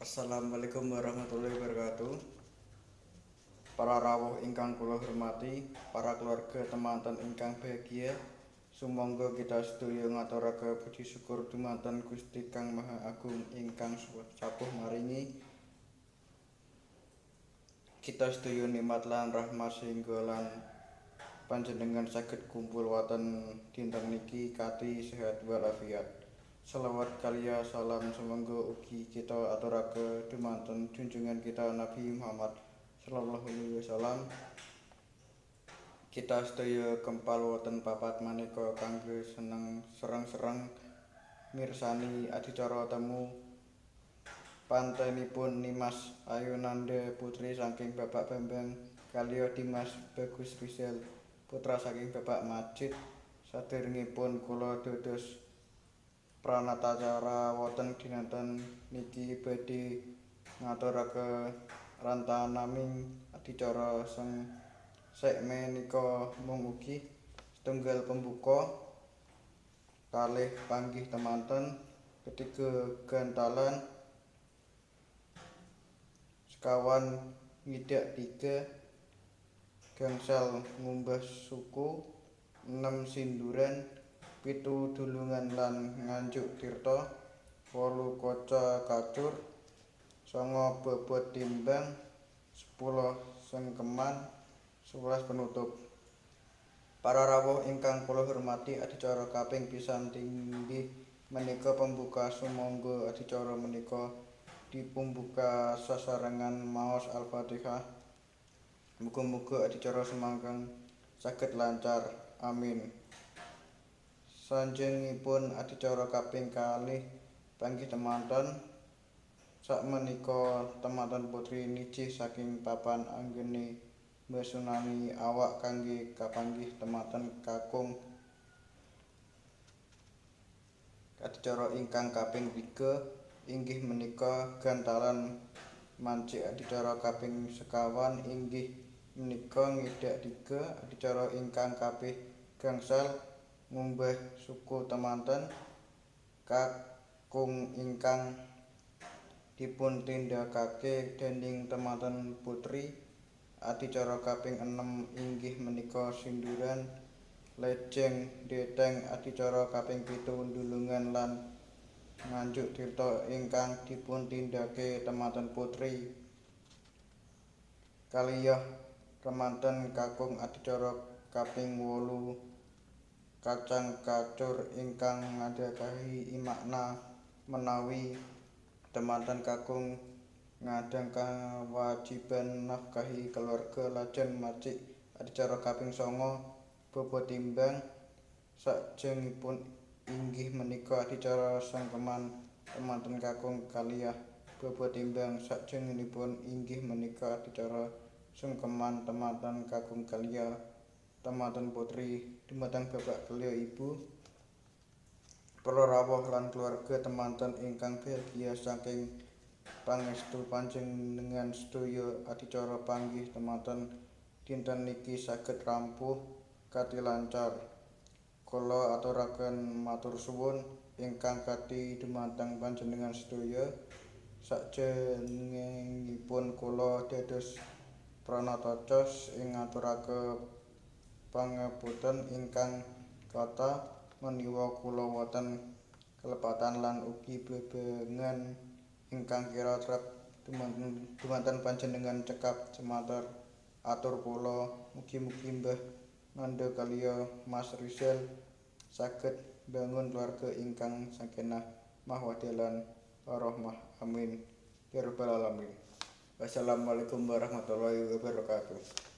Assalamualaikum warahmatullahi wabarakatuh. Para rawuh ingkang kula hormati, para keluarga temanten ingkang bahagia, sumangga kita sedaya ngaturaken puji syukur dumateng Gusti Kang Maha Agung ingkang sapuh maringi kita sedaya nikmat lan rahmat sehingga lan panjenengan saged kumpul wonten dinten niki kanthi sehat walafiat. Selawat kalya salam sumangga ugi kita aturake dumateng junjungan kita Nabi Muhammad sallallahu alaihi wasallam. Kita sedaya kempal wonten papat manika kangge seneng sereng-sereng mirsani adicara temu pantenipun Nimas Ayunanda putri saking Bapak Bambang kalya Dimas Bagus Rizal putra saking Bapak Majid. Saderengipun kula dados pranatacara wonten dinten niki badhe ngaturake rantanaming adicara menika mung ugi setunggal pembuka, kalih panggih temanten, ketiga gantalan, sekawan ngidak tiga, gangsal ngumbah suku, 6 sinduran, 7 dulungan lan nganjuk tirta, 8 kaca kacur, 9 bobot timbang, 10 sengkeman, 11 penutup. Para rawuh ingkang kula hormati, adicara kaping pisan inggih menika pembuka. Sumangga adicara menika dipumbuka sasarengan maos Al-Fatihah. Muga-muga adicara semangkang saged lancar. Amin. Sanjengipun adicara kaping kalih panggih temanten sakmenika temanten putri nijih saking papan anggene mbesunani awak kangge kapanggih temanten kakung. Adicara ingkang kaping 3 inggih menika gantalan mancik. Adicara kaping sekawan inggih menika ngidak 3. Adicara ingkang kaping gangsal ngumbah suku temanten kakung ingkang dipuntindakake dening temanten putri. Adicara kaping 6 inggih menika sinduran lejeng deteng. Adicara kaping 7 dulungan lan nganjuk tirta ingkang dipuntindakake temanten putri kaliyah temanten kakung. Adicara kaping 8 kacang kacur ingkang ngadakahi makna menawi temanten kakung ngadang kewajiban nafkahi keluarga lajeng macik. Adicara kaping 9 bobot timbang. Sajengipun inggih menika adicara sengkeman temanten kakung kaliyah bobot timbang. Sajengenipun inggih menika adicara sengkeman temanten kakung kaliyah temanten putri. Dumateng bapak kalih ibu, para rawuh lan keluarga temanten ingkang bahagia, saking pangestu panjenengan sedaya adicara panggih temanten dinten niki saged rampuh kanthi lancar. Kula aturaken matur suwun ingkang kanthi dumateng panjenengan sedaya. Sajenengipun kula dados pranatacos ing ngaturake pangapunten ingkang kathah meniwa kula wonten kelepatan lan ugi bebengan ingkang kira trep dumateng panjenengan cekap sematur atur kula. Mugi-mugi Mbah Nanda kalya Mas Rizal saged mbangun keluarga ingkang sakinah mawaddah lan warahmah. Amin ya rabbal alamin. Wassalamualaikum warahmatullahi wabarakatuh.